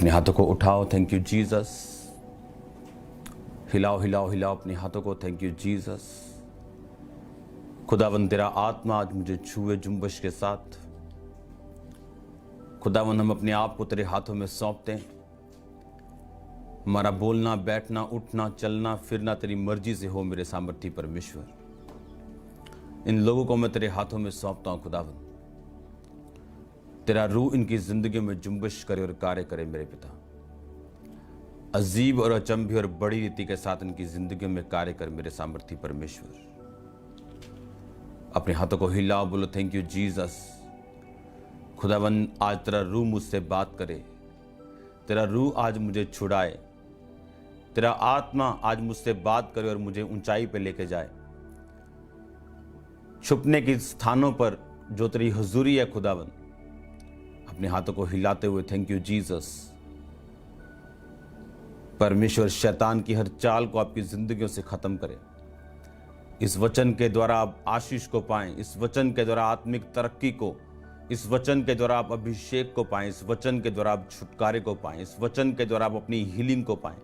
अपने हाथों को उठाओ, थैंक यू जीसस। हिलाओ हिलाओ हिलाओ अपने हाथों को, थैंक यू जीसस। खुदावन तेरा आत्मा आज मुझे छुए जुम्बश के साथ। खुदावन हम अपने आप को तेरे हाथों में सौंपते हैं। हमारा बोलना, बैठना, उठना, चलना, फिरना तेरी मर्जी से हो मेरे सामर्थी परमेश्वर। इन लोगों को मैं तेरे हाथों में सौंपता हूं खुदावन। तेरा रूह इनकी जिंदगी में जुम्बश करे और कार्य करे मेरे पिता। अजीब और अचंभे और बड़ी रीति के साथ इनकी जिंदगी में कार्य कर मेरे सामर्थी परमेश्वर। अपने हाथों को हिलाओ, बोलो थैंक यू जीसस। खुदावन आज तेरा रूह मुझसे बात करे, तेरा रूह आज मुझे छुड़ाए, तेरा आत्मा आज मुझसे बात करे और मुझे ऊंचाई पे लेके जाए। छुपने के स्थानों पर जो तेरी हुजूरी है खुदावन, अपने हाथों को हिलाते हुए थैंक यू जीसस। परमेश्वर शैतान की हर चाल को आपकी जिंदगियों से खत्म करे। इस वचन के द्वारा आप आशीष को पाएं, इस वचन के द्वारा आत्मिक तरक्की को, इस वचन के द्वारा आप अभिषेक को पाएं, इस वचन के द्वारा आप छुटकारे को पाएं, इस वचन के द्वारा आप अपनी हीलिंग को पाएं।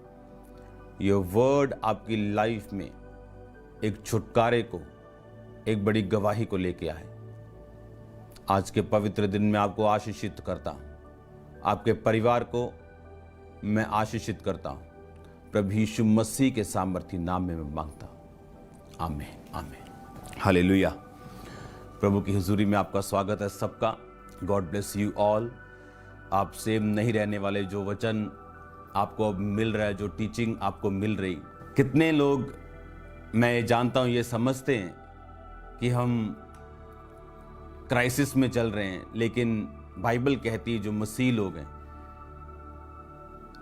ये वर्ड आपकी लाइफ में एक छुटकारे को, एक बड़ी गवाही को लेके आए। आज के पवित्र दिन में आपको आशीषित करता हूं, आपके परिवार को मैं आशीषित करता हूं। प्रभु यीशु मसीह के सामर्थी नाम में मैं मांगता हूं, आमीन आमीन हालेलुया। प्रभु की हुजूरी में आपका स्वागत है सबका। God bless you all. आप सेम नहीं रहने वाले, जो वचन आपको अब मिल रहा है, जो टीचिंग आपको मिल रही, कितने लोग मैं जानता हूं ये समझते हैं कि हम क्राइसिस में चल रहे हैं, लेकिन बाइबल कहती है जो मसीह लोग हैं,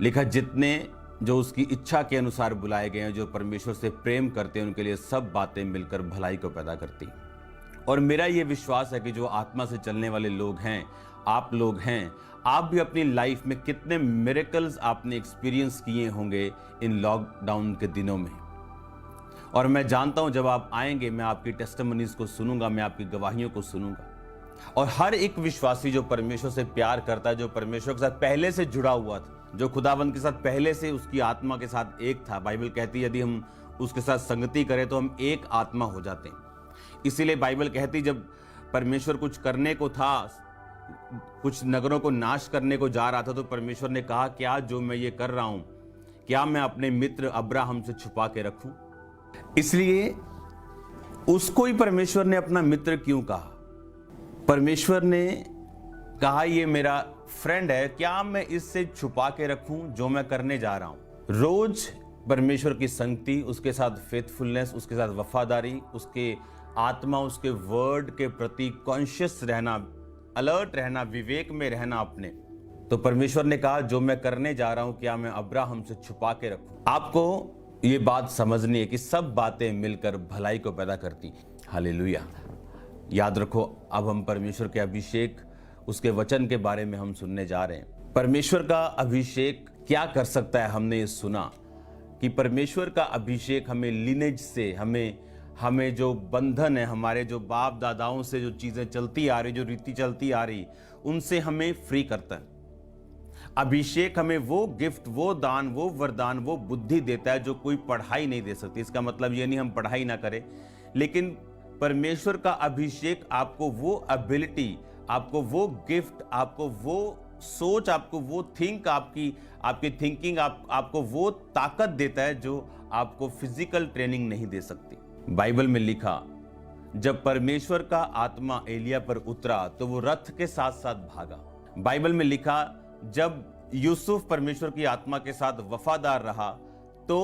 लिखा जितने जो उसकी इच्छा के अनुसार बुलाए गए हैं, जो परमेश्वर से प्रेम करते हैं, उनके लिए सब बातें मिलकर भलाई को पैदा करती हैं। और मेरा ये विश्वास है कि जो आत्मा से चलने वाले लोग हैं, आप लोग हैं, आप भी अपनी लाइफ में कितने मिरेकल्स आपने एक्सपीरियंस किए होंगे इन लॉकडाउन के दिनों में। और मैं जानता हूं जब आप आएंगे मैं आपकी टेस्टिमनीज को सुनूंगा, मैं आपकी गवाहियों को सुनूंगा। और हर एक विश्वासी जो परमेश्वर से प्यार करता है, जो परमेश्वर के साथ पहले से जुड़ा हुआ था, जो खुदावंत के साथ पहले से उसकी आत्मा के साथ एक था। बाइबल कहती है यदि हम उसके साथ संगति करें तो हम एक आत्मा हो जाते हैं। इसीलिए बाइबल कहती जब परमेश्वर कुछ करने को था, कुछ नगरों को नाश करने को जा रहा था, तो परमेश्वर ने कहा क्या जो मैं ये कर रहा हूं, क्या मैं अपने मित्र अब्राहम से छुपा के रखूं? इसलिए उसको ही परमेश्वर ने अपना मित्र क्यों कहा? परमेश्वर ने कहा ये मेरा फ्रेंड है, क्या मैं इससे छुपा के रखूं जो मैं करने जा रहा हूं? रोज परमेश्वर की संगति, उसके साथ फेथफुलनेस, उसके साथ वफादारी, उसके आत्मा, उसके वर्ड के प्रति कॉन्शियस रहना, अलर्ट रहना, विवेक में रहना अपने। तो परमेश्वर ने कहा जो मैं करने जा रहा हूं क्या मैं अब्राहम से छुपा के रखूं? आपको ये बात समझनी है कि सब बातें मिलकर भलाई को पैदा करती। हालेलुया। याद रखो, अब हम परमेश्वर के अभिषेक, उसके वचन के बारे में हम सुनने जा रहे हैं। परमेश्वर का अभिषेक क्या कर सकता है? हमने ये सुना कि परमेश्वर का अभिषेक हमें लिनेज से, हमें जो बंधन है, हमारे जो बाप दादाओं से जो चीजें चलती आ रही, जो रीति चलती आ रही, उनसे हमें फ्री करता है। अभिषेक हमें वो गिफ्ट, वो दान, वो वरदान, वो बुद्धि देता है जो कोई पढ़ाई नहीं दे सकती। इसका मतलब ये नहीं हम पढ़ाई ना करें, लेकिन परमेश्वर का अभिषेक आपको वो एबिलिटी, आपको वो गिफ्ट, आपको वो सोच, आपको वो आपकी थिंकिंग, आपको वो ताकत देता है जो आपको फिजिकल ट्रेनिंग नहीं दे सकती। बाइबल में लिखा जब परमेश्वर का आत्मा एलिया पर उतरा तो वो रथ के साथ साथ भागा। बाइबल में लिखा जब यूसुफ परमेश्वर की आत्मा के साथ वफादार रहा तो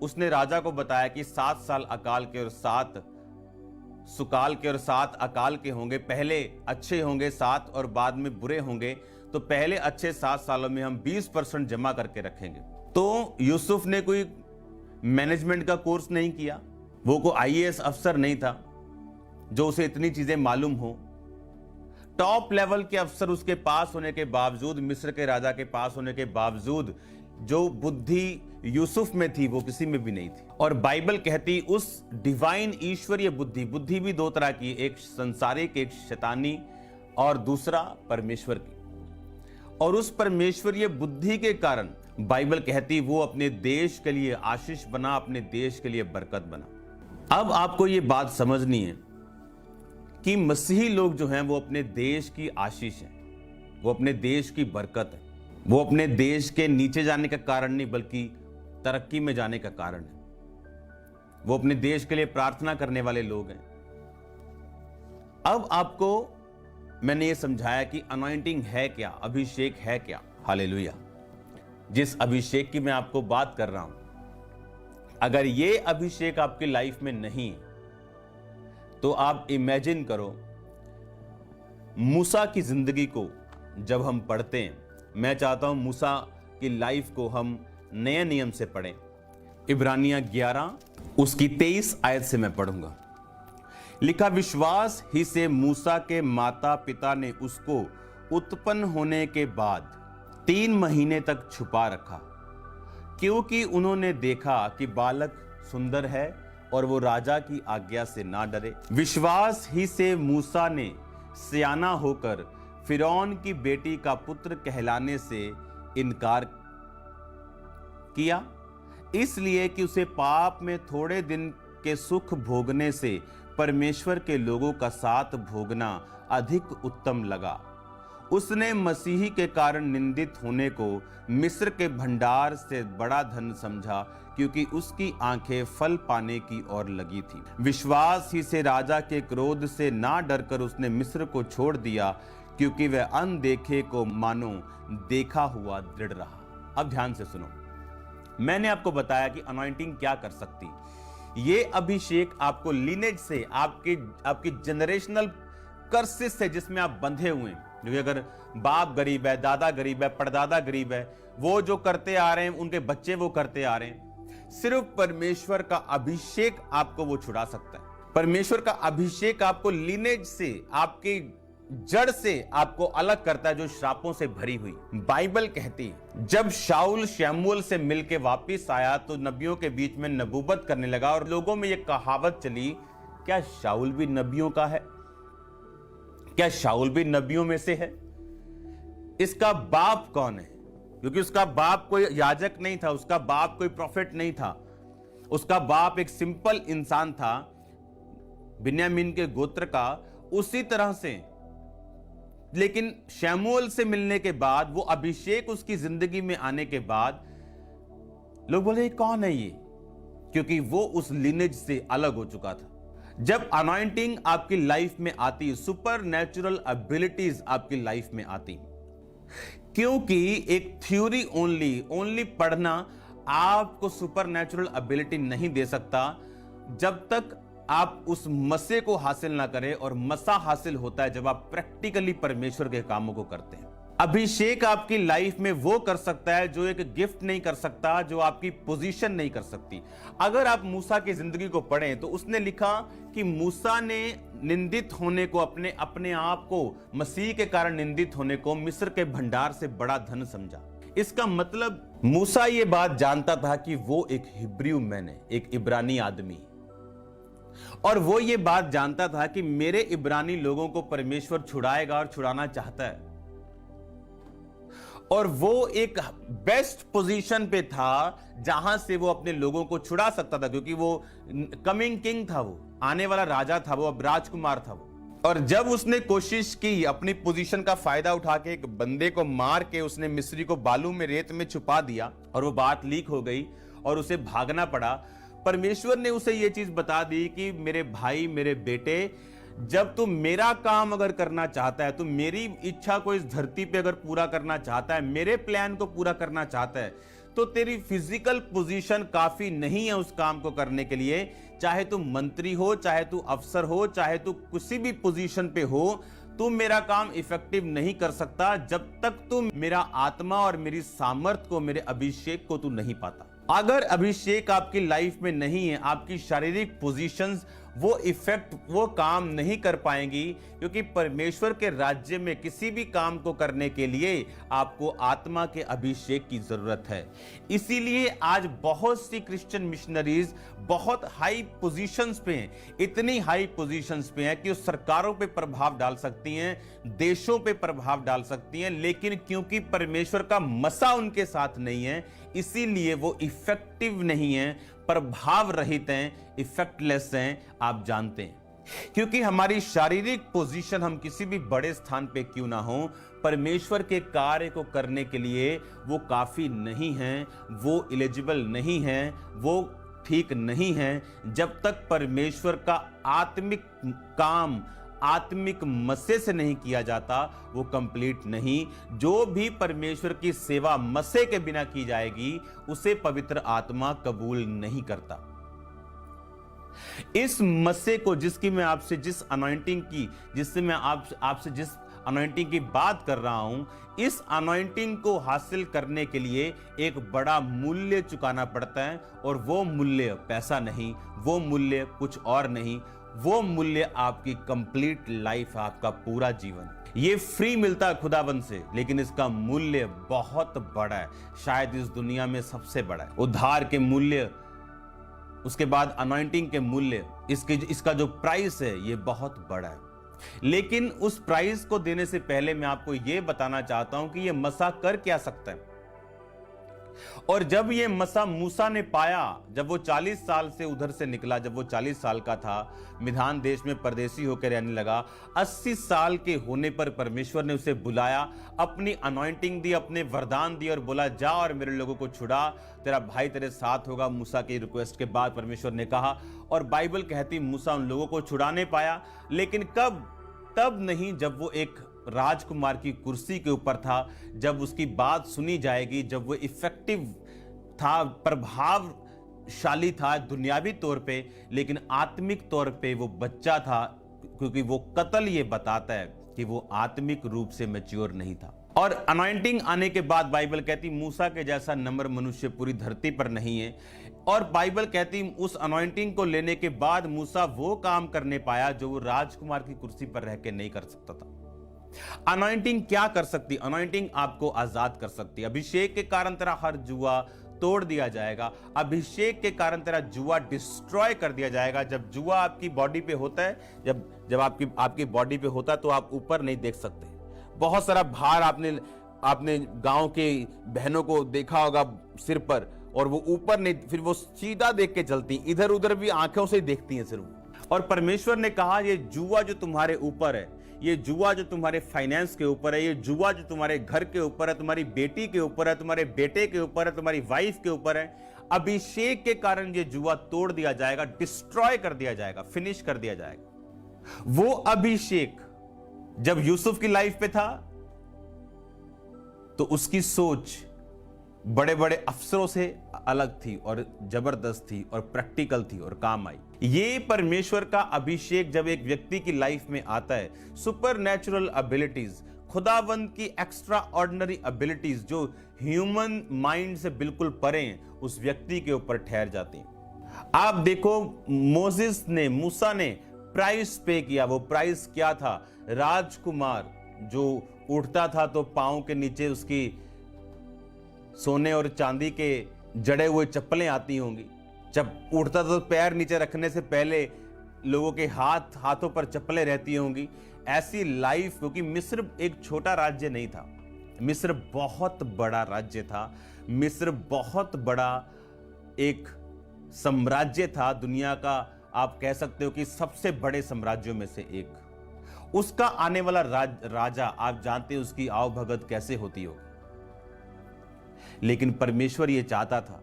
उसने राजा को बताया कि 7 साल अकाल के और 7 सुकाल के और 7 अकाल के होंगे, पहले अच्छे होंगे 7 और बाद में बुरे होंगे, तो पहले अच्छे 7 सालों में हम 20% जमा करके रखेंगे। तो यूसुफ ने कोई मैनेजमेंट का कोर्स नहीं किया, वो कोई आईएएस अफसर नहीं था जो उसे इतनी चीजें मालूम हो। टॉप लेवल के अफसर उसके पास होने के बावजूद, मिस्र के राजा के पास होने के बावजूद, जो बुद्धि यूसुफ में थी वो किसी में भी नहीं थी। और बाइबल कहती उस डिवाइन ईश्वरीय बुद्धि भी 2 तरह की, एक संसारिक, एक शैतानी, और दूसरा परमेश्वर की। और उस परमेश्वरीय बुद्धि के कारण बाइबल कहती वो अपने देश के लिए आशीष बना, अपने देश के लिए बरकत बना। अब आपको ये बात समझनी है कि मसीही लोग जो हैं वो अपने देश की आशीष हैं, वो अपने देश की बरकत है, वो अपने देश के नीचे जाने का कारण नहीं बल्कि तरक्की में जाने का कारण है। वो अपने देश के लिए प्रार्थना करने वाले लोग हैं। अब आपको मैंने ये समझाया कि अनॉइंटिंग है क्या, अभिषेक है क्या। हालेलुया। जिस अभिषेक की मैं आपको बात कर रहा हूं, अगर ये अभिषेक आपकी लाइफ में नहीं है तो आप इमेजिन करो मूसा की जिंदगी को जब हम पढ़ते हैं, मैं चाहता हूं मूसा की लाइफ को हम नए नियम से पढ़ें। इब्रानियां 11 उसकी 23 आयत से मैं पढ़ूंगा। लिखा, विश्वास ही से मूसा के माता पिता ने उसको उत्पन्न होने के बाद 3 महीने तक छुपा रखा, क्योंकि उन्होंने देखा कि बालक सुंदर है और वो राजा की आज्ञा से ना डरे। विश्वास ही से मूसा ने सियाना होकर फिरौन की बेटी का पुत्र कहलाने से इनकार किया, इसलिए कि उसे पाप में थोड़े दिन के सुख भोगने से परमेश्वर के लोगों का साथ भोगना अधिक उत्तम लगा। उसने मसीही के कारण निंदित होने को मिस्र के भंडार से बड़ा धन समझा, क्योंकि उसकी आंखें फल पाने की ओर लगी थी। विश्वास ही से राजा के क्रोध से ना डरकर उसने मिस्र को छोड़ दिया, क्योंकि वह अनदेखे को मानो देखा हुआ दृढ़ रहा। अब ध्यान से सुनो, मैंने आपको बताया कि अनॉइंटिंग क्या कर सकती। ये अभिषेक आपको लिनेज से, आपकी जनरेशनल कर्सेस से जिसमें आप बंधे हुए हैं, क्योंकि अगर बाप गरीब है, दादा गरीब है, परदादा गरीब है, वो जो करते आ रहे हैं उनके बच्चे वो करते आ रहे हैं, सिर्फ परमेश्वर का अभिषेक आपको वो छुड़ा सकता है। परमेश्वर का अभिषेक आपको लिनेज से, आपके जड़ से आपको अलग करता है जो श्रापों से भरी हुई। बाइबल कहती है जब शाऊल शमूएल से मिलके वापस आया तो नबियों के बीच में नबूवत करने लगा और लोगों में यह कहावत चली, क्या शाऊल भी नबियों का है? क्या शाऊल भी नबियों में से है? इसका बाप कौन है? क्योंकि उसका बाप कोई याजक नहीं था, उसका बाप कोई प्रोफेट नहीं था, उसका बाप एक सिंपल इंसान था, बिन्यामीन के गोत्र का। उसी तरह से लेकिन शमूएल से मिलने के बाद, वो अभिषेक उसकी जिंदगी में आने के बाद लोग बोले कौन है ये? क्योंकि वो उस लिनेज से अलग हो चुका था। जब अनॉइंटिंग आपकी लाइफ में आती, सुपर नेचुरल एबिलिटीज आपकी लाइफ में आती, क्योंकि एक थ्योरी ओनली पढ़ना आपको सुपर नेचुरल एबिलिटी नहीं दे सकता जब तक आप उस मसे को हासिल ना करें। और मसा हासिल होता है जब आप प्रैक्टिकली परमेश्वर के कामों को करते हैं। अभिषेक आपकी लाइफ में वो कर सकता है जो एक गिफ्ट नहीं कर सकता, जो आपकी पोजीशन नहीं कर सकती। अगर आप मूसा की जिंदगी को पढ़ें तो उसने लिखा कि मूसा ने निंदित होने को, अपने आप को मसीह के कारण निंदित होने को मिस्र के भंडार से बड़ा धन समझा। इसका मतलब मूसा ये बात जानता था कि वो एक हिब्रू मैन है, एक इब्रानी आदमी, और वो ये बात जानता था कि मेरे इब्रानी लोगों को परमेश्वर छुड़ाएगा और छुड़ाना चाहता है। और वो एक बेस्ट पोजीशन पे था जहां से वो अपने लोगों को छुड़ा सकता था, क्योंकि वो कमिंग किंग था, वो आने वाला राजा था, वो अब राजकुमार था वो। और जब उसने कोशिश की अपनी पोजीशन का फायदा उठा के एक बंदे को मार के उसने मिस्री को बालू में, रेत में छुपा दिया और वो बात लीक हो गई और उसे भागना पड़ा। परमेश्वर ने उसे यह चीज बता दी कि मेरे भाई, मेरे बेटे, जब तू मेरा काम अगर करना चाहता है, तू मेरी इच्छा को इस धरती पे अगर पूरा करना चाहता है, मेरे प्लान को पूरा करना चाहता है, तो तेरी फिजिकल पोजीशन काफी नहीं है उस काम को करने के लिए। चाहे तू मंत्री हो, चाहे तू अफसर हो, चाहे तू किसी भी पोजीशन पे हो, तू मेरा काम इफेक्टिव नहीं कर सकता जब तक तू मेरा आत्मा और मेरी सामर्थ को, मेरे अभिषेक को तू नहीं पाता। अगर अभिषेक आपकी लाइफ में नहीं है, आपकी शारीरिक पोजीशंस वो इफेक्ट, वो काम नहीं कर पाएंगी, क्योंकि परमेश्वर के राज्य में किसी भी काम को करने के लिए आपको आत्मा के अभिषेक की जरूरत है। इसीलिए आज बहुत सी क्रिश्चियन मिशनरीज बहुत हाई पोजीशंस पे हैं, इतनी हाई पोजीशंस पे हैं कि वो सरकारों पे प्रभाव डाल सकती हैं, देशों पे प्रभाव डाल सकती हैं, लेकिन क्योंकि परमेश्वर का मसा उनके साथ नहीं है, इसीलिए वो इफेक्टिव नहीं है, प्रभाव रहित हैं, इफेक्टलेस हैं। आप जानते हैं, क्योंकि हमारी शारीरिक पोजीशन, हम किसी भी बड़े स्थान पे क्यों ना हो, परमेश्वर के कार्य को करने के लिए वो काफी नहीं हैं, वो एलिजिबल नहीं हैं, वो ठीक नहीं हैं, जब तक परमेश्वर का आत्मिक काम आत्मिक मसे से नहीं किया जाता, वो कंप्लीट नहीं। जो भी परमेश्वर की सेवा मसे के बिना की जाएगी, उसे पवित्र आत्मा कबूल नहीं करता। इस मसे को, जिसकी मैं आपसे, जिस अनॉइंटिंग की, जिससे मैं आपसे जिस अनॉइंटिंग की बात कर रहा हूं, इस अनॉइंटिंग को हासिल करने के लिए एक बड़ा मूल्य चुकाना पड़ता है, और वो मूल्य पैसा नहीं, वो मूल्य कुछ और नहीं, वो मूल्य आपकी कंप्लीट लाइफ, आपका पूरा जीवन। ये फ्री मिलता है खुदाबंद से, लेकिन इसका मूल्य बहुत बड़ा है, शायद इस दुनिया में सबसे बड़ा है। उद्धार के मूल्य, उसके बाद अनॉइंटिंग के मूल्य, इसका जो प्राइस है, ये बहुत बड़ा है। लेकिन उस प्राइस को देने से पहले मैं आपको यह बताना चाहता हूं कि यह मसा कर क्या सकता है। और जब ये मसा मूसा ने पाया, जब वो 40 साल से उधर से निकला, जब वो 40 साल का था, मिधान देश में परदेसी होकर रहने लगा, 80 साल के होने पर परमेश्वर ने उसे बुलाया, अपनी अनॉइंटिंग दी, अपने वरदान दिए और बोला, जा और मेरे लोगों को छुड़ा, तेरा भाई तेरे साथ होगा। मूसा की रिक्वेस्ट के बाद परमेश्वर ने कहा, और बाइबल कहती मूसा उन लोगों को छुड़ाने पाया, लेकिन कब? तब नहीं जब वो एक राजकुमार की कुर्सी के ऊपर था, जब उसकी बात सुनी जाएगी, जब वो इफेक्टिव था, प्रभावशाली था दुनियावी तौर पे, लेकिन आत्मिक तौर पे वो बच्चा था, क्योंकि वो कत्ल ये बताता है कि वो आत्मिक रूप से मैच्योर नहीं था। और अनॉइंटिंग आने के बाद बाइबल कहती मूसा के जैसा नम्र मनुष्य पूरी धरती पर नहीं है। और बाइबल कहती उस अनॉइंटिंग को लेने के बाद मूसा वो काम करने पाया जो वो राजकुमार की कुर्सी पर रह के नहीं कर सकता था। अनॉइंटिंग क्या कर सकती? अनॉइंटिंग आपको आजाद कर सकती है। अभिषेक के कारण तेरा हर जुआ तोड़ दिया जाएगा, अभिषेक के कारण तेरा जुआ डिस्ट्रॉय कर दिया जाएगा। जब जुआ आपकी बॉडी पे होता है, जब आपकी बॉडी पे होता है, तो आप ऊपर नहीं देख सकते। बहुत सारा भार आपने गांव के बहनों को देखा होगा सिर पर, और वो ऊपर नहीं, फिर वो सीधा देख के चलती, इधर उधर भी आंखों से देखती हैं सिर्फ। और परमेश्वर ने कहा, ये जुआ जो तुम्हारे ऊपर है, ये जुआ जो तुम्हारे फाइनेंस के ऊपर है, ये जुआ जो तुम्हारे घर के ऊपर है, तुम्हारी बेटी के ऊपर है, तुम्हारे बेटे के ऊपर है, तुम्हारी वाइफ के ऊपर है, अभिषेक के कारण ये जुआ तोड़ दिया जाएगा, डिस्ट्रॉय कर दिया जाएगा, फिनिश कर दिया जाएगा। वो अभिषेक जब यूसुफ की लाइफ पे था, तो उसकी सोच बड़े बड़े अफसरों से अलग थी और जबरदस्त थी और प्रैक्टिकल थी और काम आई। ये परमेश्वर का अभिषेक जब एक व्यक्ति की लाइफ में आता है, सुपर नेचुरल एबिलिटीज, खुदावंद की एक्स्ट्रा ऑर्डिनरी एबिलिटीज जो ह्यूमन माइंड से बिल्कुल परे हैं, उस व्यक्ति के ऊपर ठहर जाती हैं। आप देखो, मूसा ने प्राइस पे किया। वो प्राइस क्या था? राजकुमार जो उठता था तो पांव के नीचे उसकी सोने और चांदी के जड़े हुए चप्पलें आती होंगी। जब उठता था तो पैर नीचे रखने से पहले लोगों के हाथों पर चप्पलें रहती होंगी। ऐसी लाइफ, क्योंकि मिस्र एक छोटा राज्य नहीं था, मिस्र बहुत बड़ा राज्य था, मिस्र बहुत बड़ा एक साम्राज्य था, दुनिया का आप कह सकते हो कि सबसे बड़े साम्राज्यों में से एक। उसका आने वाला राजा, आप जानते हैं उसकी आवभगत कैसे होती होगी। लेकिन परमेश्वर ये चाहता था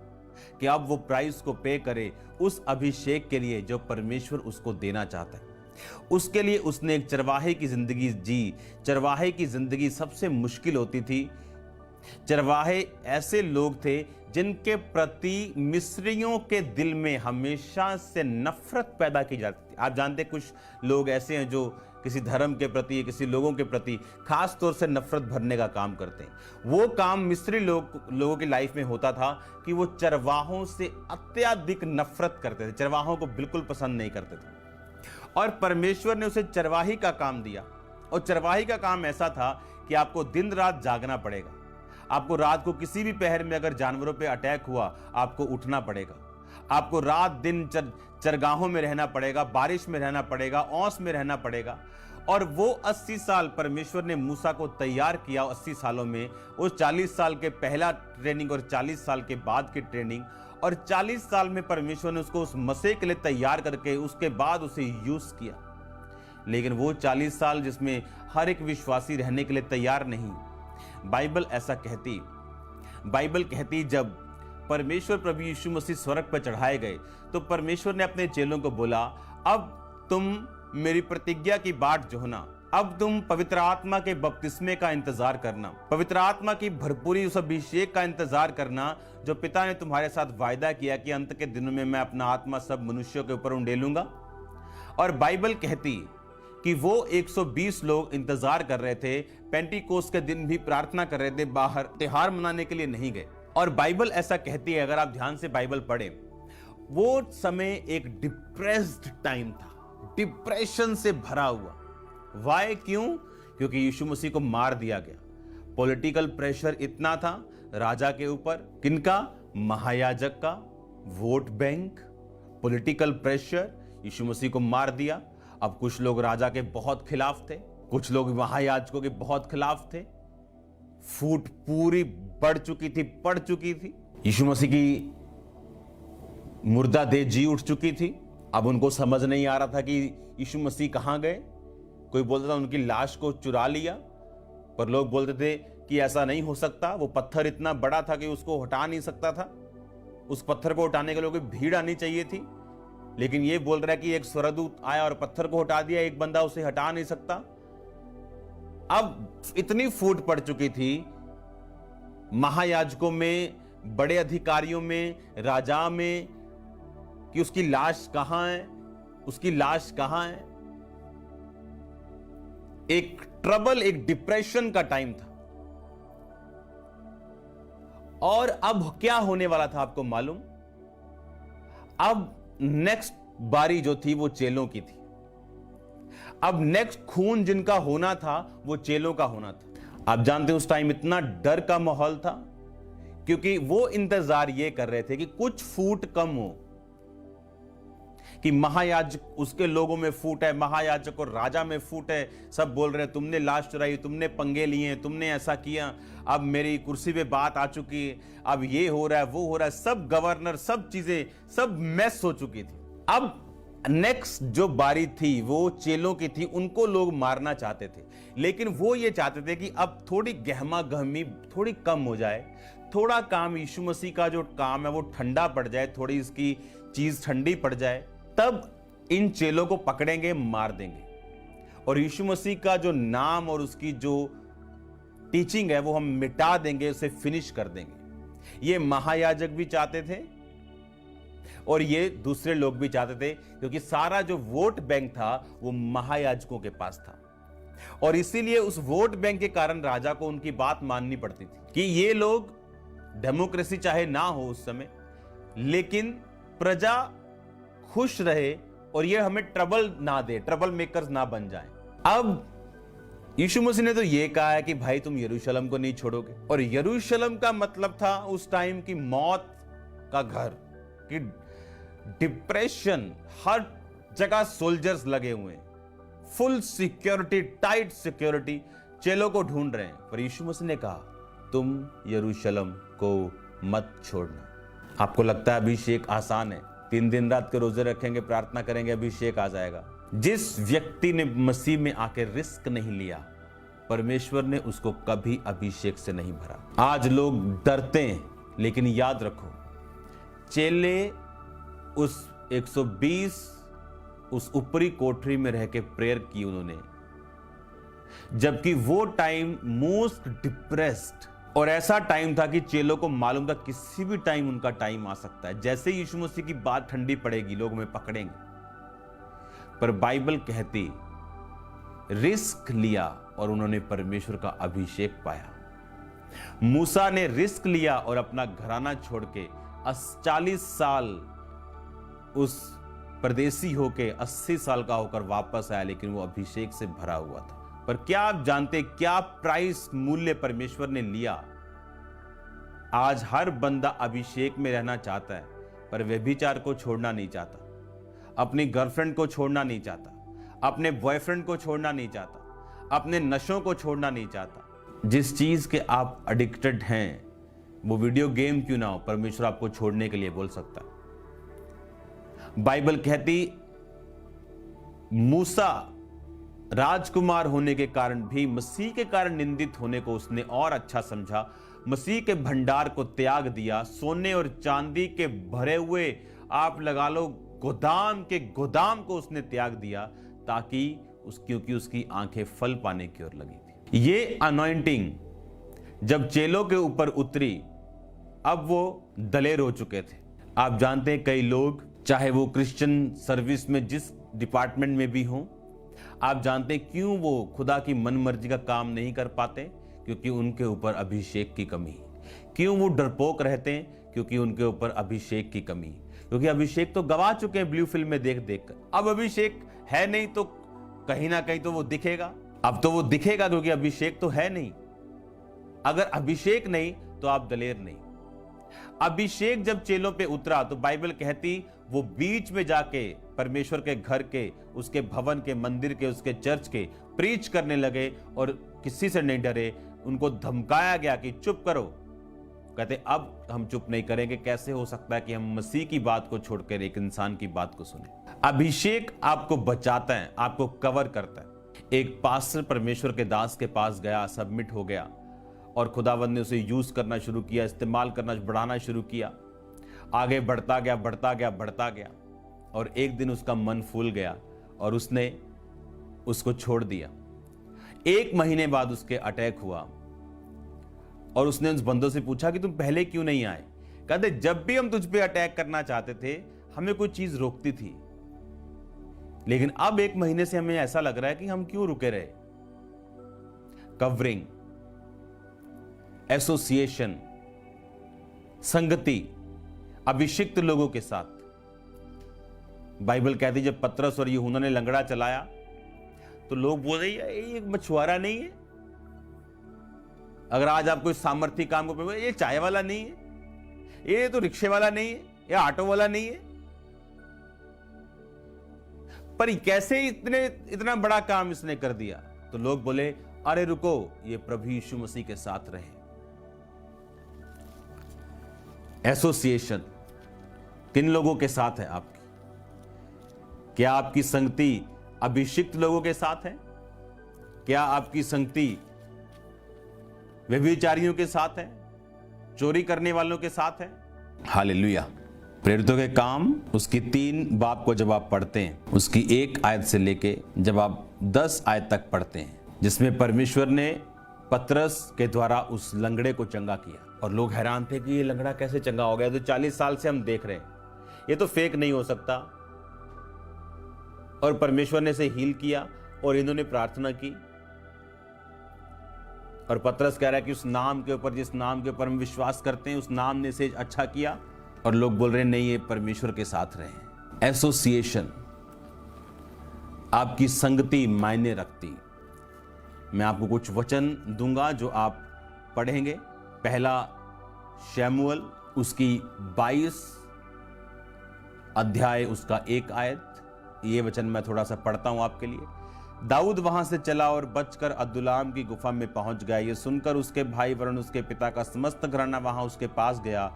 कि अब वो प्राइस को पे करे उस अभिषेक के लिए जो परमेश्वर उसको देना चाहता है। उसके लिए उसने एक चरवाहे की जिंदगी जी। चरवाहे की जिंदगी सबसे मुश्किल होती थी। चरवाहे ऐसे लोग थे जिनके प्रति मिस्रियों के दिल में हमेशा से नफरत पैदा की जाती थी। आप जानते, कुछ लोग ऐसे हैं जो किसी धर्म के प्रति, किसी लोगों के प्रति खास तौर से नफरत भरने का काम करते हैं। वो काम मिस्री लोगों की लाइफ में होता था कि वो चरवाहों से अत्यधिक नफरत करते थे, चरवाहों को बिल्कुल पसंद नहीं करते थे। और परमेश्वर ने उसे चरवाही का काम दिया। और चरवाही का काम ऐसा था कि आपको दिन रात जागना पड़ेगा। आपको रात को किसी भी पहर में अगर जानवरों पे अटैक हुआ, आपको उठना पड़ेगा। आपको रात दिन चरगाहों में रहना पड़ेगा, बारिश में रहना पड़ेगा, औंस में रहना पड़ेगा। और वो 80 साल परमेश्वर ने मूसा को तैयार किया। 80 सालों में उस 40 साल के पहला ट्रेनिंग और 40 साल के बाद की ट्रेनिंग, और 40 साल में परमेश्वर ने उसको उस मसीह के लिए तैयार करके उसके बाद उसे यूज किया। लेकिन वो 40 साल जिसमें हर एक विश्वासी रहने के लिए तैयार नहीं। बाइबल ऐसा कहती, बाइबल कहती जब परमेश्वर प्रभु यीशु मसीह स्वर्ग पर चढ़ाए गए तो परमेश्वर ने अपने चेलों को बोला, अब तुम मेरी प्रतिज्ञा की बाट जोहना, अब तुम पवित्र आत्मा के बपतिस्मे का इंतजार करना, पवित्र आत्मा की भरपूरी उस अभिषेक का इंतजार करना जो पिता ने तुम्हारे साथ वायदा किया कि अंत के दिनों में मैं अपना आत्मा सब मनुष्यों के ऊपर उंडेलूंगा। और बाइबल कहती कि वो 120 लोग इंतजार कर रहे थे, पेंटिकोस्ट के दिन भी प्रार्थना कर रहे थे, बाहर त्योहार मनाने के लिए नहीं गए। और बाइबल ऐसा कहती है, अगर आप ध्यान से बाइबल पढ़ें, वो समय एक डिप्रेस्ड टाइम था, डिप्रेशन से भरा हुआ। वाई? क्यों? क्योंकि यीशु मसीह को मार दिया गया। पॉलिटिकल प्रेशर इतना था राजा के ऊपर, किनका? महायाजक का, वोट बैंक, पॉलिटिकल प्रेशर, यीशु मसीह को मार दिया। अब कुछ लोग राजा के बहुत खिलाफ थे, कुछ लोग महायाजकों के बहुत खिलाफ थे। फूट पूरी बढ़ चुकी थी, पड़ चुकी थी। यीशु मसीह की मुर्दा देह जी उठ चुकी थी। अब उनको समझ नहीं आ रहा था कि यीशु मसीह कहां गए। कोई बोलता था उनकी लाश को चुरा लिया, पर लोग बोलते थे कि ऐसा नहीं हो सकता, वो पत्थर इतना बड़ा था कि उसको हटा नहीं सकता था, उस पत्थर को हटाने के लिए भीड़ आनी चाहिए थी। लेकिन ये बोल रहा है कि एक स्वर्गदूत आया और पत्थर को हटा दिया, एक बंदा उसे हटा नहीं सकता। अब इतनी फूट पड़ चुकी थी महायाजकों में, बड़े अधिकारियों में, राजा में, कि उसकी लाश कहां है, उसकी लाश कहां है। एक ट्रबल, एक डिप्रेशन का टाइम था। और अब क्या होने वाला था आपको मालूम? अब नेक्स्ट बारी जो थी वो चेलों की थी। अब नेक्स्ट खून जिनका होना था वो चेलों का होना था। आप जानते हैं उस टाइम इतना डर का माहौल था, क्योंकि वो इंतजार ये कर रहे थे कि कुछ फूट कम हो, कि महायाजक, उसके लोगों में फूट है, महायाजक और राजा में फूट है। सब बोल रहे हैं तुमने लाश चुराई, तुमने पंगे लिए, तुमने ऐसा किया, अब मेरी कुर्सी पे बात आ चुकी है, अब ये हो रहा है, वो हो रहा है। सब गवर्नर, सब चीजें, सब मैस हो चुकी थी। अब नेक्स्ट जो बारी थी वो चेलों की थी। उनको लोग मारना चाहते थे, लेकिन वो ये चाहते थे कि अब थोड़ी गहमा गहमी थोड़ी कम हो जाए, थोड़ा काम यीशु मसीह का जो काम है वो ठंडा पड़ जाए, थोड़ी इसकी चीज ठंडी पड़ जाए, तब इन चेलों को पकड़ेंगे, मार देंगे, और यीशु मसीह का जो नाम और उसकी जो टीचिंग है वो हम मिटा देंगे, उसे फिनिश कर देंगे। ये महायाजक भी चाहते थे और ये दूसरे लोग भी चाहते थे, क्योंकि सारा जो वोट बैंक था वो महायाजकों के पास था। और इसीलिए उस वोट बैंक के कारण राजा को उनकी बात माननी पड़ती थी कि ये लोग, डेमोक्रेसी चाहे ना हो उस समय, लेकिन प्रजा खुश रहे और ये हमें ट्रबल ना दे, ट्रबल मेकर्स ना बन जाएं। अब यीशु मसीह ने तो ये कहा है कि भाई तुम यरूशलेम को नहीं छोड़ोगे, और यरूशलेम का मतलब था उस टाइम की मौत का घर, कि डिप्रेशन, हर जगह सोल्जर्स लगे हुए हैं, फुल सिक्योरिटी, टाइट सिक्योरिटी, चेलों को ढूंढ रहे हैं। पर यीशु मसीह ने कहा तुम यरूशलेम को मत छोड़ना। आपको लगता है अभिषेक आसान है? 3 दिन रात के रोजे रखेंगे, प्रार्थना करेंगे, अभिषेक आ जाएगा? जिस व्यक्ति ने मसीह में आके रिस्क नहीं लिया, परमेश्वर ने उसको कभी अभिषेक से नहीं भरा। आज लोग डरते हैं, लेकिन याद रखो, चेले उस 120 उस ऊपरी कोठरी में रह के प्रेयर की उन्होंने, जबकि वो टाइम मोस्ट डिप्रेस्ड और ऐसा टाइम था कि चेलों को मालूम था किसी भी टाइम उनका टाइम आ सकता है। जैसे यीशु मसीह की बात ठंडी पड़ेगी, लोग हमें पकड़ेंगे। पर बाइबल कहती रिस्क लिया और उन्होंने परमेश्वर का अभिषेक पाया। मूसा ने रिस्क लिया और अपना घराना छोड़ के 40 साल उस परदेसी होके 80 साल का होकर वापस आया, लेकिन वो अभिषेक से भरा हुआ था। पर क्या आप जानते क्या प्राइस मूल्य परमेश्वर ने लिया? आज हर बंदा अभिषेक में रहना चाहता है, पर व्यभिचार को छोड़ना नहीं चाहता, अपनी गर्लफ्रेंड को छोड़ना नहीं चाहता, अपने बॉयफ्रेंड को छोड़ना नहीं चाहता, अपने नशों को छोड़ना नहीं चाहता। जिस चीज के आप एडिक्टेड हैं, वो वीडियो गेम क्यों ना हो, परमेश्वर आपको छोड़ने के लिए बोल सकता है। बाइबल कहती मूसा राजकुमार होने के कारण भी मसीह के कारण निंदित होने को उसने और अच्छा समझा, मसीह के भंडार को त्याग दिया, सोने और चांदी के भरे हुए आप लगा लो गोदाम के गोदाम को उसने त्याग दिया, ताकि क्योंकि उसकी आंखें फल पाने की ओर लगी थी। ये अनॉइंटिंग जब चेलों के ऊपर उतरी, अब वो दलेर हो चुके थे। आप जानते हैं कई लोग, चाहे वो क्रिश्चियन सर्विस में जिस डिपार्टमेंट में भी हों, आप जानते हैं क्यों वो खुदा की मन मर्जी का काम नहीं कर पाते? क्योंकि उनके ऊपर अभिषेक की कमी। क्यों वो डरपोक रहते हैं? क्योंकि उनके ऊपर अभिषेक की कमी। क्योंकि अभिषेक तो गवा चुके हैं ब्लू फिल्म में देख देख कर। अब अभिषेक है नहीं तो कहीं ना कहीं तो वो दिखेगा। अब तो वो दिखेगा क्योंकि अभिषेक तो है नहीं। अगर अभिषेक नहीं तो आप दलेर नहीं। अभिषेक जब चेलों पे उतरा तो बाइबल कहती वो बीच में जाके परमेश्वर के घर के, उसके भवन के, मंदिर के, उसके चर्च के प्रीच करने लगे और किसी से नहीं डरे। उनको धमकाया गया कि चुप करो। कहते अब हम चुप नहीं करेंगे। कैसे हो सकता है कि हम मसीह की बात को छोड़कर एक इंसान की बात को सुने? अभिषेक आपको बचाता है, आपको कवर करता है। एक पास्टर परमेश्वर के दास के पास गया, सबमिट हो गया और खुदावंद ने उसे यूज करना शुरू किया, इस्तेमाल करना, बढ़ाना शुरू किया। आगे बढ़ता गया, बढ़ता गया, बढ़ता गया और एक दिन उसका मन फूल गया और उसने उसको छोड़ दिया। 1 महीने बाद उसके अटैक हुआ और उसने उस बंदों से पूछा कि तुम पहले क्यों नहीं आए? कहते जब भी हम तुझ पे अटैक करना चाहते थे, हमें कोई चीज रोकती थी, लेकिन अब 1 महीने से हमें ऐसा लग रहा है कि हम क्यों रुके रहे। कवरिंग, एसोसिएशन, संगति अभिषिक्त लोगों के साथ। बाइबल कहती जब पतरस और यूहन्ना ने लंगड़ा चलाया तो लोग बोले ये मछुआरा नहीं है। अगर आज आप कोई सामर्थ्य काम को ये चाय वाला नहीं है, ये तो रिक्शे वाला नहीं है, ये ऑटो वाला नहीं है। पर कैसे इतना बड़ा काम इसने कर दिया? तो लोग बोले अरे रुको, ये प्रभु यीशु मसीह के साथ रहे। एसोसिएशन किन लोगों के साथ है आपकी? क्या आपकी संगति अभिषिक्त लोगों के साथ है? क्या आपकी संगति व्यभिचारियों के साथ है? चोरी करने वालों के साथ है? हालेलुया। प्रेरितों के काम उसकी 3 बाब को जब आप पढ़ते हैं, उसकी 1 आयत से लेके जब आप 10 आयत तक पढ़ते हैं, जिसमें परमेश्वर ने पतरस के द्वारा उस लंगड़े को चंगा किया और लोग हैरान थे कि ये लंगड़ा कैसे चंगा हो गया। तो 40 साल से हम देख रहे हैं, ये तो फेक नहीं हो सकता। और परमेश्वर ने इसे हील किया और इन्होंने प्रार्थना की और पतरस कह रहा है कि उस नाम के ऊपर, जिस नाम के ऊपर हम विश्वास करते हैं, उस नाम ने इसे अच्छा किया। और लोग बोल रहे हैं नहीं, ये परमेश्वर के साथ रहे। एसोसिएशन, आपकी संगति मायने रखती। मैं आपको कुछ वचन दूंगा जो आप पढ़ेंगे। पहला शमूएल उसकी 22 अध्याय उसका 1 आयत। ये वचन मैं थोड़ा सा पढ़ता हूं आपके लिए। दाऊद वहां से चला और बचकर अदुल्लाम की गुफा में पहुंच गया। ये सुनकर उसके भाई वरन उसके पिता का समस्त घराना वहां उसके पास गया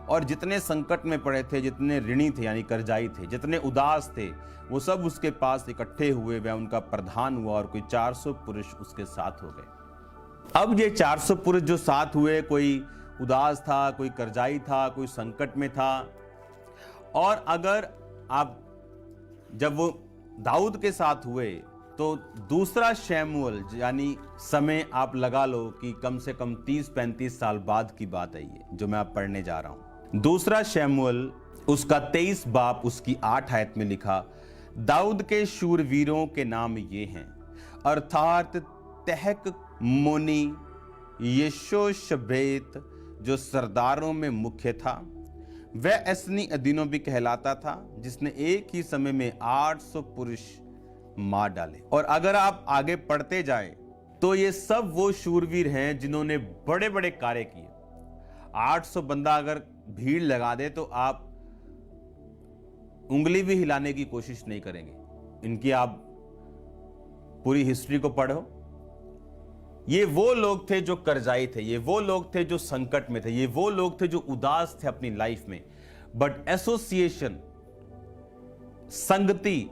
और जितने संकट में पड़े थे, जितने ऋणी थे यानी कर्जाई थे, जितने उदास थे, वो सब उसके पास इकट्ठे हुए। वह उनका प्रधान हुआ और कोई 400 पुरुष उसके साथ हो गए। अब ये 400 पुरुष जो साथ हुए, कोई उदास था, कोई कर्जाई था, कोई संकट में था। और अगर आप जब वो दाऊद के साथ हुए तो दूसरा शमूएल यानी समय आप लगा लो कि कम से कम 30-35 साल बाद की बात है ये जो मैं आप पढ़ने जा रहा हूं। दूसरा शमूएल उसका 23 बाब उसकी 8 आयत में लिखा, दाऊद के शूरवीरों के नाम ये हैं, अर्थात तहक मोनी यशोशबेत जो सरदारों में मुख्य था, वह ऐसनी अदीनों भी कहलाता था जिसने एक ही समय में 800 पुरुष मार डाले। और अगर आप आगे पढ़ते जाएं तो ये सब वो शूरवीर हैं जिन्होंने बड़े बड़े कार्य किए। 800 बंदा अगर भीड़ लगा दे तो आप उंगली भी हिलाने की कोशिश नहीं करेंगे। इनकी आप पूरी हिस्ट्री को पढ़ो। ये वो लोग थे जो कर्जाई थे, ये वो लोग थे जो संकट में थे, ये वो लोग थे जो उदास थे अपनी लाइफ में, बट एसोसिएशन, संगति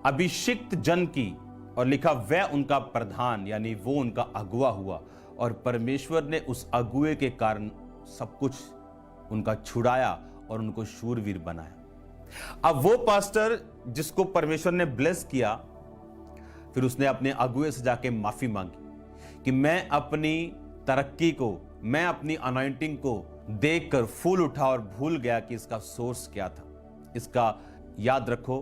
अभिषिक्त जन की, और लिखा वह उनका प्रधान यानी वो उनका अगुआ हुआ, और परमेश्वर ने उस अगुए के कारण सब कुछ उनका छुड़ाया और उनको शूरवीर बनाया। अब वो पास्टर जिसको परमेश्वर ने ब्लेस किया, फिर उसने अपने अगुए से जाके माफी मांगी कि मैं अपनी तरक्की को, मैं अपनी अनॉइंटिंग को देखकर फूल उठा और भूल गया कि इसका सोर्स क्या था। इसका याद रखो,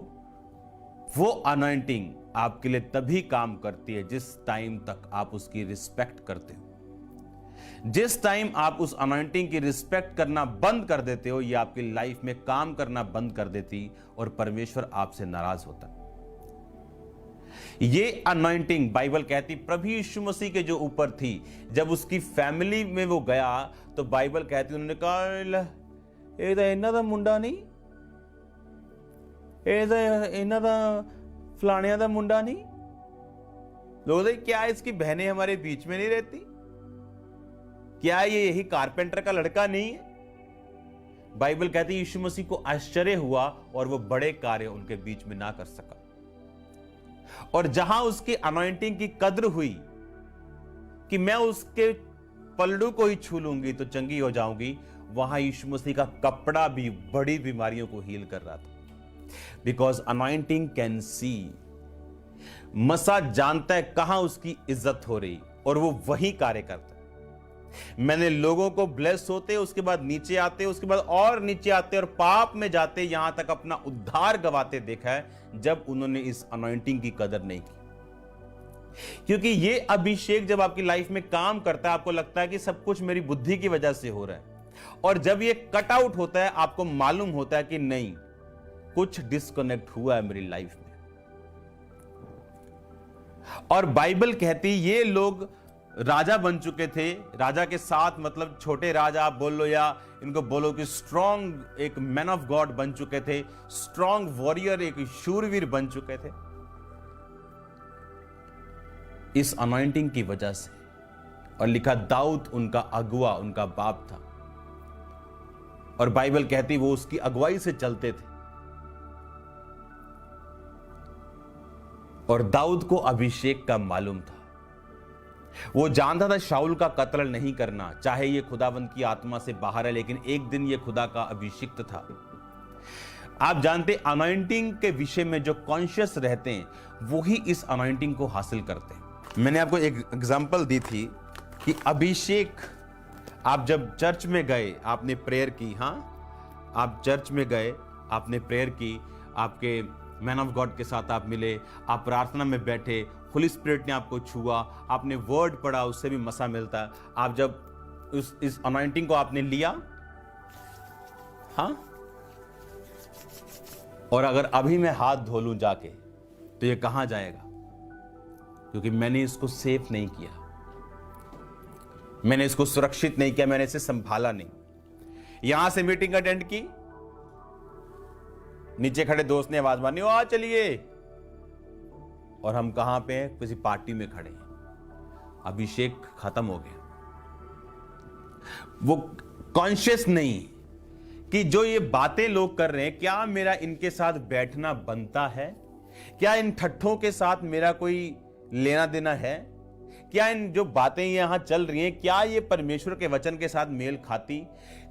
वो अनॉइंटिंग आपके लिए तभी काम करती है जिस टाइम तक आप उसकी रिस्पेक्ट करते हो। जिस टाइम आप उस अनॉइंटिंग की रिस्पेक्ट करना बंद कर देते हो, ये आपकी लाइफ में काम करना बंद कर देती और परमेश्वर आपसे नाराज होता। ये अनॉइंटिंग बाइबल कहती प्रभु यीशु मसीह के जो ऊपर थी। जब उसकी फैमिली में वो गया तो बाइबल कहती, उन्होंने कहा ये तो इन्हां दा मुंडा नहीं, ये तो इन्हां दा फलाणिया दा मुंडा नहीं। लोग क्या इसकी बहनें हमारे बीच में नहीं रहती? क्या ये यही कारपेंटर का लड़का नहीं है? बाइबल कहती यीशु मसीह को आश्चर्य हुआ और वो बड़े कार्य उनके बीच में ना कर सका। और जहां उसकी अनॉइंटिंग की कद्र हुई कि मैं उसके पलड़ू को ही छू लूंगी तो चंगी हो जाऊंगी, वहां यीशु मसीह का कपड़ा भी बड़ी बीमारियों को हील कर रहा था। Because anointing can see. मसा जानता है कहां उसकी इज्जत हो रही और वो वही कार्य करता है। मैंने लोगों को ब्लेस होते, उसके बाद नीचे आते, उसके बाद और नीचे आते और पाप में जाते, यहां तक अपना उद्धार गवाते देखा है जब उन्होंने इस अनॉइंटिंग की कदर नहीं की। क्योंकि ये अभिषेक जब आपकी लाइफ में काम करता है, आपको लगता है कि सब कुछ मेरी बुद्धि की वजह से हो रहा है, और जब ये कट आउट होता है आपको मालूम होता है कि नहीं, कुछ डिस्कनेक्ट हुआ है मेरी लाइफ में। और बाइबल कहती ये लोग राजा बन चुके थे। राजा के साथ मतलब छोटे राजा आप बोल लो या इनको बोलो कि स्ट्रॉन्ग एक मैन ऑफ गॉड बन चुके थे, स्ट्रॉन्ग वॉरियर, एक शूरवीर बन चुके थे इस अनॉइंटिंग की वजह से। और लिखा दाऊद उनका अगुआ, उनका बाप था, और बाइबल कहती वो उसकी अगुवाई से चलते थे। और दाऊद को अभिषेक का मालूम था। वो जानता था शाऊल का कत्ल नहीं करना, चाहे ये खुदावंद की आत्मा से बाहर है, लेकिन एक दिन ये खुदा का अभिषिक्त था। आप जानते अनॉइंटिंग के विषय में जो कॉन्शियस रहते हैं वही इस अनॉइंटिंग को हासिल करते हैं। मैंने आपको एक एग्जांपल दी थी कि अभिषेक, आप जब चर्च में गए आपने प्रेयर की, हाँ आप चर्च में गए आपने प्रेयर की, आपके मैन ऑफ गॉड के साथ आप मिले, आप प्रार्थना में बैठे, होली स्पिरिट ने आपको छुआ, आपने वर्ड पढ़ा, उससे भी मसा मिलता है। आप जब इस अनॉइंटिंग को आपने लिया, हाँ, और अगर अभी मैं हाथ धो लूं जाके तो ये कहां जाएगा? क्योंकि मैंने इसको सेफ नहीं किया, मैंने इसको सुरक्षित नहीं किया, मैंने इसे संभाला नहीं। यहां से मीटिंग अटेंड की, नीचे खड़े दोस्त ने आवाज मारनी, आ चलिए, और हम कहां पे हैं? किसी पार्टी में खड़े हैं। अभिषेक खत्म हो गया। वो कॉन्शियस नहीं कि जो ये बातें लोग कर रहे हैं, क्या मेरा इनके साथ बैठना बनता है? क्या इन ठट्ठों के साथ मेरा कोई लेना देना है? क्या इन जो बातें यहां चल रही हैं, क्या ये परमेश्वर के वचन के साथ मेल खाती?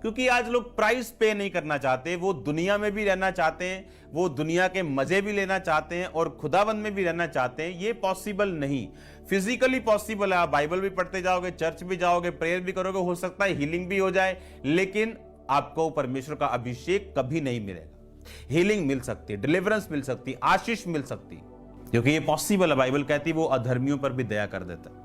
क्योंकि आज लोग प्राइस पे नहीं करना चाहते, वो दुनिया में भी रहना चाहते हैं, वो दुनिया के मजे भी लेना चाहते हैं और खुदाबंद में भी रहना चाहते हैं। ये पॉसिबल नहीं, फिजिकली पॉसिबल है। आप बाइबल भी पढ़ते जाओगे, चर्च भी जाओगे, प्रेयर भी करोगे, हो सकता है हीलिंग भी हो जाए, लेकिन आपको परमेश्वर का अभिषेक कभी नहीं मिलेगा। हीलिंग मिल सकती है, डिलीवरेंस मिल सकती है, आशीष मिल सकती है, क्योंकि ये पॉसिबल है। बाइबल कहती है वो अधर्मियों पर भी दया कर देता है।